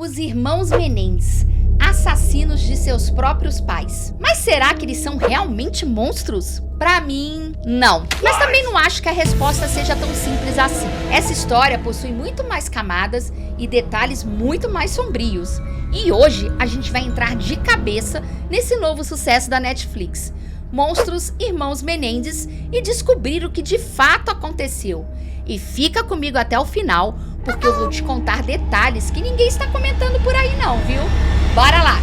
Os irmãos Menendez, assassinos de seus próprios pais. Mas será que eles são realmente monstros? Pra mim, não. Mas também não acho que a resposta seja tão simples assim. Essa história possui muito mais camadas e detalhes muito mais sombrios. E hoje a gente vai entrar de cabeça nesse novo sucesso da Netflix, Monstros Irmãos Menendez, e descobrir o que de fato aconteceu. E fica comigo até o final, porque eu vou te contar detalhes que ninguém está comentando por aí não, viu? Bora lá!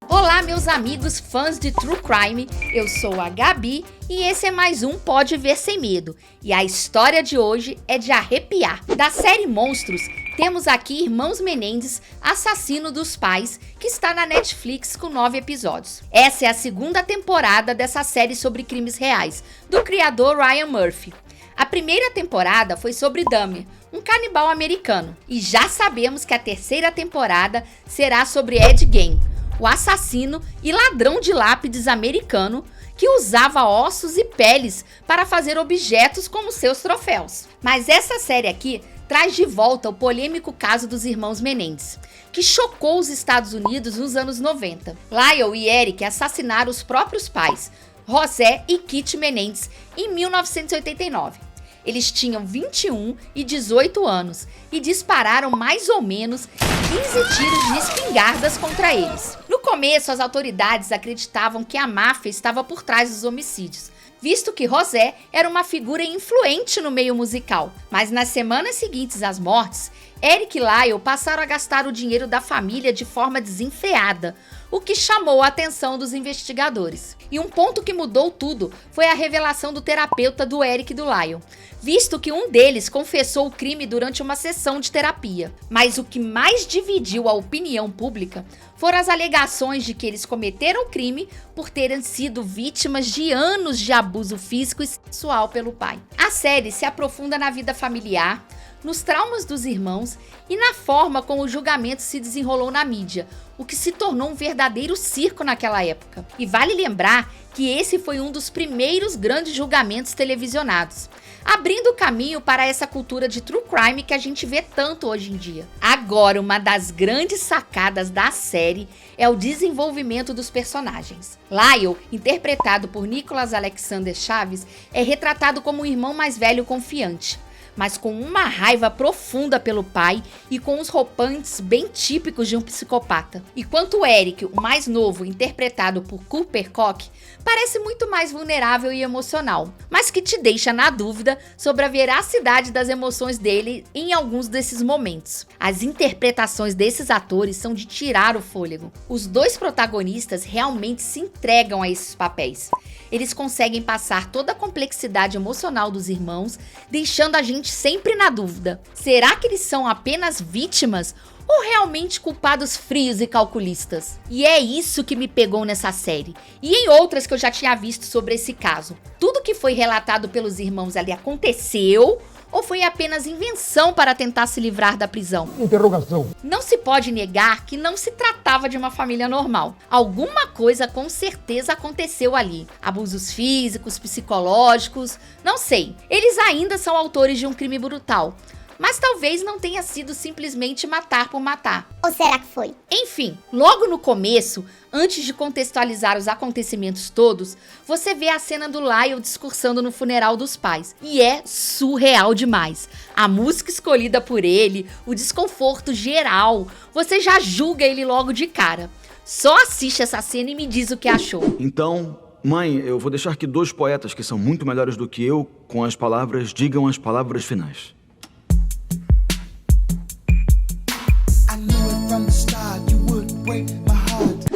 Olá, meus amigos fãs de True Crime, eu sou a Gabi e esse é mais um Pode Ver Sem Medo. E a história de hoje é de arrepiar. Da série Monstros, temos aqui Irmãos Menendez, Assassino dos Pais, que está na Netflix com 9 episódios. Essa é a segunda temporada dessa série sobre crimes reais, do criador Ryan Murphy. A primeira temporada foi sobre Dahmer, um canibal americano. E já sabemos que a terceira temporada será sobre Ed Gein, o assassino e ladrão de lápides americano que usava ossos e peles para fazer objetos como seus troféus. Mas essa série aqui traz de volta o polêmico caso dos irmãos Menendez, que chocou os Estados Unidos nos anos 90. Lyle e Eric assassinaram os próprios pais, José e Kitty Menendez, em 1989. Eles tinham 21 e 18 anos e dispararam mais ou menos 15 tiros de espingardas contra eles. No começo, as autoridades acreditavam que a máfia estava por trás dos homicídios, visto que José era uma figura influente no meio musical. Mas nas semanas seguintes às mortes, Eric e Lyle passaram a gastar o dinheiro da família de forma desenfreada, o que chamou a atenção dos investigadores. E um ponto que mudou tudo foi a revelação do terapeuta do Eric e do Lyle, visto que um deles confessou o crime durante uma sessão de terapia. Mas o que mais dividiu a opinião pública foram as alegações de que eles cometeram o crime por terem sido vítimas de anos de abuso físico e sexual pelo pai. A série se aprofunda na vida familiar, nos traumas dos irmãos e na forma como o julgamento se desenrolou na mídia, o que se tornou um verdadeiro circo naquela época. E vale lembrar que esse foi um dos primeiros grandes julgamentos televisionados, abrindo o caminho para essa cultura de true crime que a gente vê tanto hoje em dia. Agora, uma das grandes sacadas da série é o desenvolvimento dos personagens. Lyle, interpretado por Nicholas Alexander Chaves, é retratado como um irmão mais velho confiante, mas com uma raiva profunda pelo pai e com os rompantes bem típicos de um psicopata. Enquanto Eric, o mais novo, interpretado por Cooper Koch, parece muito mais vulnerável e emocional, mas que te deixa na dúvida sobre a veracidade das emoções dele em alguns desses momentos. As interpretações desses atores são de tirar o fôlego. Os dois protagonistas realmente se entregam a esses papéis. Eles conseguem passar toda a complexidade emocional dos irmãos, deixando a gente sempre na dúvida. Será que eles são apenas vítimas ou realmente culpados frios e calculistas? E é isso que me pegou nessa série, e em outras que eu já tinha visto sobre esse caso. Tudo que foi relatado pelos irmãos ali aconteceu ou foi apenas invenção para tentar se livrar da prisão? Interrogação. Não se pode negar que não se tratava de uma família normal. Alguma coisa com certeza aconteceu ali. Abusos físicos, psicológicos, não sei. Eles ainda são autores de um crime brutal, mas talvez não tenha sido simplesmente matar por matar. Ou será que foi? Enfim, logo no começo, antes de contextualizar os acontecimentos todos, você vê a cena do Lyle discursando no funeral dos pais. E é surreal demais. A música escolhida por ele, o desconforto geral, você já julga ele logo de cara. Só assiste essa cena e me diz o que achou. Então, mãe, eu vou deixar que dois poetas que são muito melhores do que eu, com as palavras, digam as palavras finais.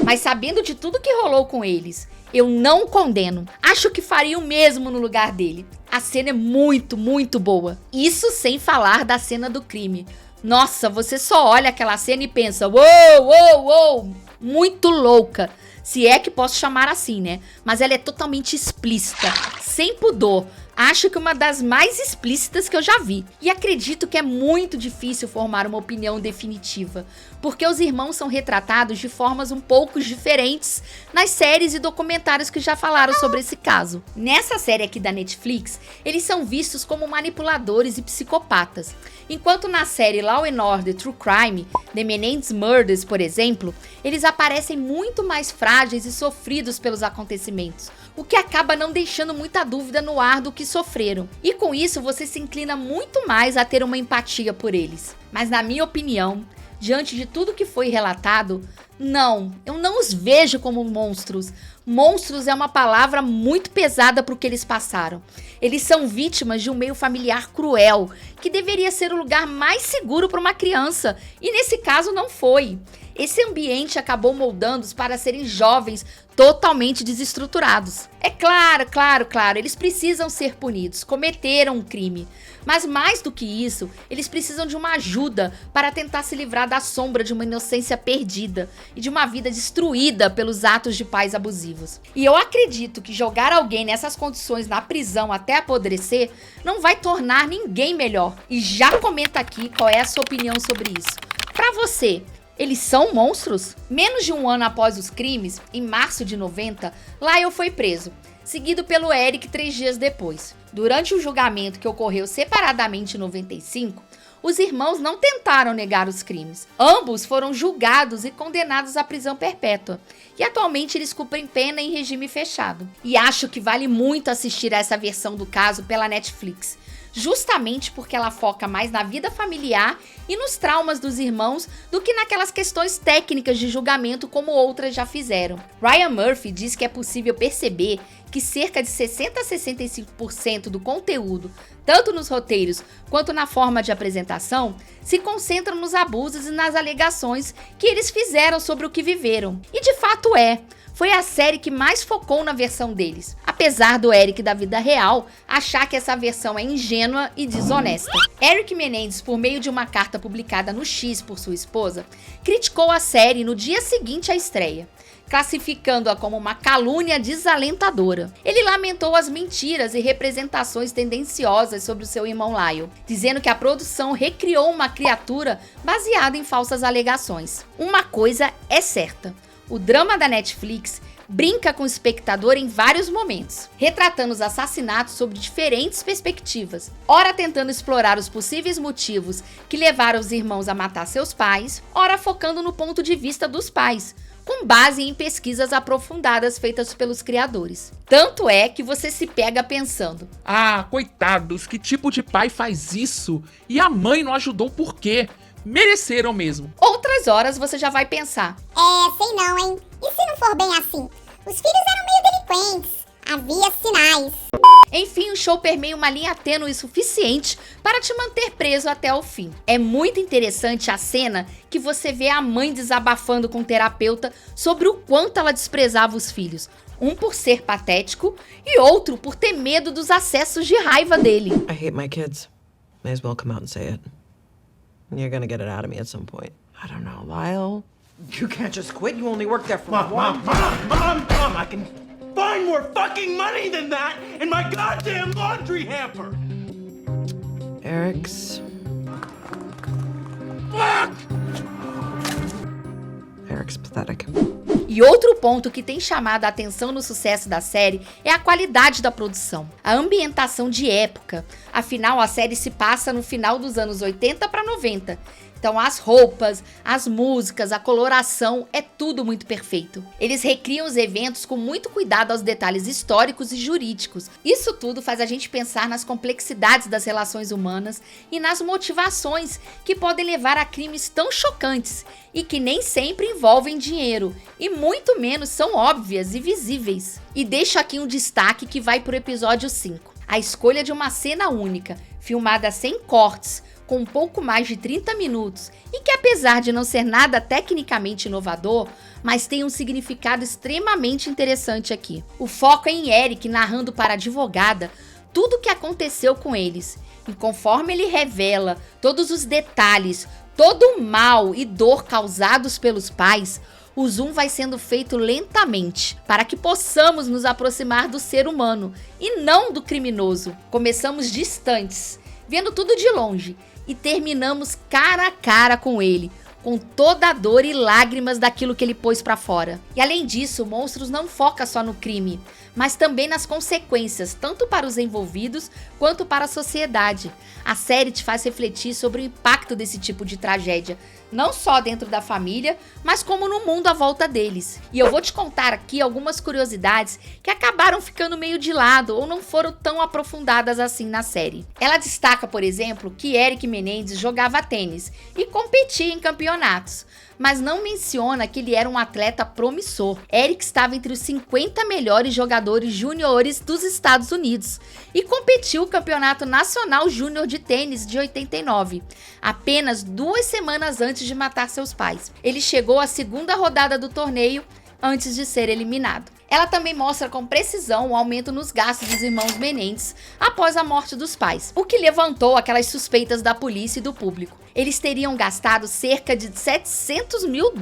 Mas sabendo de tudo que rolou com eles, eu não condeno. Acho que faria o mesmo no lugar dele. A cena é muito, muito boa. Isso sem falar da cena do crime. Nossa, você só olha aquela cena e pensa, uou, uou, uou, muito louca. Se é que posso chamar assim, né? Mas ela é totalmente explícita, sem pudor. acho que uma das mais explícitas que eu já vi. E acredito que é muito difícil formar uma opinião definitiva, porque os irmãos são retratados de formas um pouco diferentes nas séries e documentários que já falaram sobre esse caso. Nessa série aqui da Netflix, eles são vistos como manipuladores e psicopatas, enquanto na série Law & Order True Crime, The Menendez Murders, por exemplo, eles aparecem muito mais frágeis e sofridos pelos acontecimentos, o que acaba não deixando muita dúvida no ar do que sofreram. E com isso você se inclina muito mais a ter uma empatia por eles. Mas na minha opinião, diante de tudo que foi relatado, não, eu não os vejo como monstros. Monstros é uma palavra muito pesada para o que eles passaram. Eles são vítimas de um meio familiar cruel, que deveria ser o lugar mais seguro para uma criança, e nesse caso não foi. Esse ambiente acabou moldando-os para serem jovens totalmente desestruturados. É claro, eles precisam ser punidos, cometeram um crime. Mas mais do que isso, eles precisam de uma ajuda para tentar se livrar da sombra de uma inocência perdida e de uma vida destruída pelos atos de pais abusivos. E eu acredito que jogar alguém nessas condições na prisão até apodrecer não vai tornar ninguém melhor. E já comenta aqui qual é a sua opinião sobre isso. Para você, eles são monstros? Menos de um ano após os crimes, em março de 90, Lyle foi preso, seguido pelo Eric 3 dias depois. Durante o julgamento que ocorreu separadamente em 95, os irmãos não tentaram negar os crimes. Ambos foram julgados e condenados à prisão perpétua. E atualmente eles cumprem pena em regime fechado. E acho que vale muito assistir a essa versão do caso pela Netflix, justamente porque ela foca mais na vida familiar e nos traumas dos irmãos do que naquelas questões técnicas de julgamento como outras já fizeram. Ryan Murphy diz que é possível perceber que cerca de 60 a 65% do conteúdo, tanto nos roteiros quanto na forma de apresentação, se concentram nos abusos e nas alegações que eles fizeram sobre o que viveram. E de fato foi a série que mais focou na versão deles, apesar do Eric da vida real achar que essa versão é ingênua e desonesta. Eric Menendez, por meio de uma carta publicada no X por sua esposa, criticou a série no dia seguinte à estreia, classificando-a como uma calúnia desalentadora. Ele lamentou as mentiras e representações tendenciosas sobre o seu irmão Lyle, dizendo que a produção recriou uma criatura baseada em falsas alegações. Uma coisa é certa: o drama da Netflix brinca com o espectador em vários momentos, retratando os assassinatos sob diferentes perspectivas, ora tentando explorar os possíveis motivos que levaram os irmãos a matar seus pais, ora focando no ponto de vista dos pais, com base em pesquisas aprofundadas feitas pelos criadores. Tanto é que você se pega pensando: ah, coitados, que tipo de pai faz isso? E a mãe não ajudou por quê? Mereceram mesmo. Outras horas você já vai pensar: sei não, hein? E se não for bem assim? Os filhos eram meio delinquentes. Havia sinais. Enfim, o show permeia uma linha tênue suficiente para te manter preso até o fim. É muito interessante a cena que você vê a mãe desabafando com o terapeuta sobre o quanto ela desprezava os filhos. Um por ser patético e outro por ter medo dos acessos de raiva dele. I hate my kids. May as well come out and say it. You're gonna get it out of me at some point. I don't know, Lyle. You can't just quit. You only work there for Mom, I can find more fucking money than that in my goddamn laundry hamper. Eric's pathetic. E outro ponto que tem chamado a atenção no sucesso da série é a qualidade da produção, a ambientação de época. Afinal, a série se passa no final dos anos 80 para 90. Então as roupas, as músicas, a coloração, é tudo muito perfeito. Eles recriam os eventos com muito cuidado aos detalhes históricos e jurídicos. Isso tudo faz a gente pensar nas complexidades das relações humanas e nas motivações que podem levar a crimes tão chocantes e que nem sempre envolvem dinheiro, e muito menos são óbvias e visíveis. E deixo aqui um destaque que vai pro episódio 5. A escolha de uma cena única, filmada sem cortes, com um pouco mais de 30 minutos, e que apesar de não ser nada tecnicamente inovador, mas tem um significado extremamente interessante aqui. O foco é em Eric narrando para a advogada tudo o que aconteceu com eles, e conforme ele revela todos os detalhes, todo o mal e dor causados pelos pais, o zoom vai sendo feito lentamente, para que possamos nos aproximar do ser humano e não do criminoso. Começamos distantes, vendo tudo de longe, e terminamos cara a cara com ele, com toda a dor e lágrimas daquilo que ele pôs pra fora. E além disso, Monstros não foca só no crime, mas também nas consequências, tanto para os envolvidos quanto para a sociedade. A série te faz refletir sobre o impacto desse tipo de tragédia, não só dentro da família, mas como no mundo à volta deles. E eu vou te contar aqui algumas curiosidades que acabaram ficando meio de lado ou não foram tão aprofundadas assim na série. Ela destaca, por exemplo, que Eric Menendez jogava tênis e competia em campeonatos, mas não menciona que ele era um atleta promissor. Eric estava entre os 50 melhores jogadores júniores dos Estados Unidos e competiu o Campeonato Nacional Júnior de Tênis de 89, apenas 2 semanas antes de matar seus pais. Ele chegou à segunda rodada do torneio antes de ser eliminado. Ela também mostra com precisão o aumento nos gastos dos irmãos Menendez após a morte dos pais, o que levantou aquelas suspeitas da polícia e do público. Eles teriam gastado cerca de $700 mil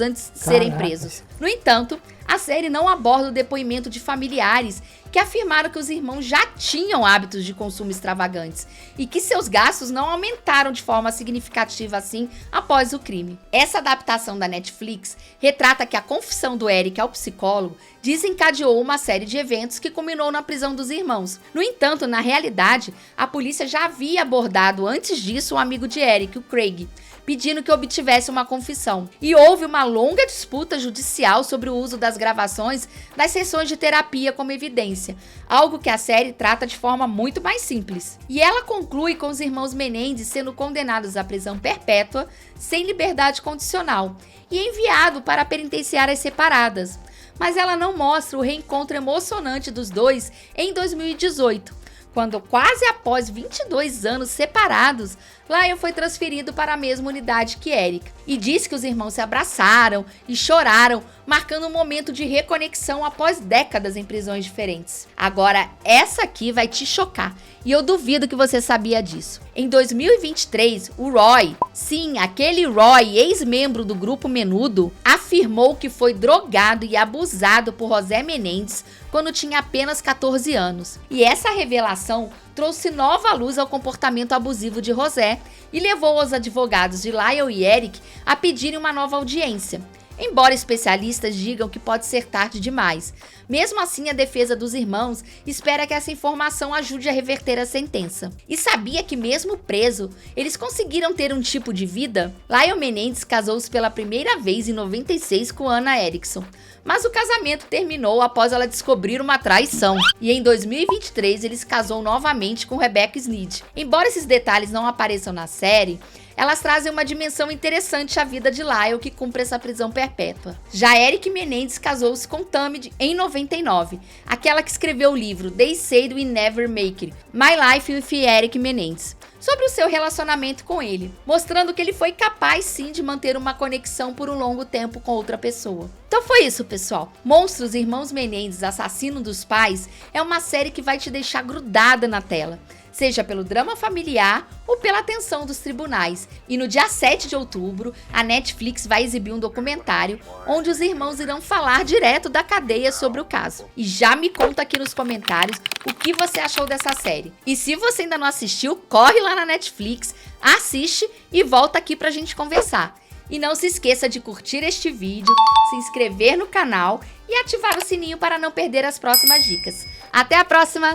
antes de serem presos. No entanto, a série não aborda o depoimento de familiares que afirmaram que os irmãos já tinham hábitos de consumo extravagantes e que seus gastos não aumentaram de forma significativa assim após o crime. Essa adaptação da Netflix retrata que a confissão do Eric ao psicólogo desencadeou uma série de eventos que culminou na prisão dos irmãos. No entanto, na realidade, a polícia já havia abordado antes disso um amigo de Eric, o Craig, pedindo que obtivesse uma confissão. E houve uma longa disputa judicial sobre o uso das gravações das sessões de terapia como evidência, algo que a série trata de forma muito mais simples. E ela conclui com os irmãos Menendez sendo condenados à prisão perpétua, sem liberdade condicional, e enviado para penitenciárias separadas. Mas ela não mostra o reencontro emocionante dos dois em 2018, quando, quase após 22 anos separados, Lyle foi transferido para a mesma unidade que Eric, e diz que os irmãos se abraçaram e choraram, marcando um momento de reconexão após décadas em prisões diferentes. Agora, essa aqui vai te chocar, e eu duvido que você sabia disso. Em 2023, o Roy, sim, aquele Roy, ex-membro do grupo Menudo, afirmou que foi drogado e abusado por José Menendez quando tinha apenas 14 anos. E essa revelação trouxe nova luz ao comportamento abusivo de José e levou os advogados de Lyle e Eric a pedirem uma nova audiência. Embora especialistas digam que pode ser tarde demais, mesmo assim a defesa dos irmãos espera que essa informação ajude a reverter a sentença. E sabia que mesmo preso, eles conseguiram ter um tipo de vida? Lyle Menendez casou-se pela primeira vez em 96 com Anna Erickson, mas o casamento terminou após ela descobrir uma traição. E em 2023 ele se casou novamente com Rebecca Sneed. Embora esses detalhes não apareçam na série, elas trazem uma dimensão interessante à vida de Lyle, que cumpre essa prisão perpétua. Já Eric Menendez casou-se com Tammy em 99, aquela que escreveu o livro They Said We Never Make It, My Life with Eric Menendez, sobre o seu relacionamento com ele, mostrando que ele foi capaz sim de manter uma conexão por um longo tempo com outra pessoa. Então foi isso, pessoal. Monstros Irmãos Menendez, Assassino dos Pais é uma série que vai te deixar grudada na tela, seja pelo drama familiar ou pela tensão dos tribunais. E no dia 7 de outubro, a Netflix vai exibir um documentário onde os irmãos irão falar direto da cadeia sobre o caso. E já me conta aqui nos comentários o que você achou dessa série. E se você ainda não assistiu, corre lá na Netflix, assiste e volta aqui pra gente conversar. E não se esqueça de curtir este vídeo, se inscrever no canal e ativar o sininho para não perder as próximas dicas. Até a próxima!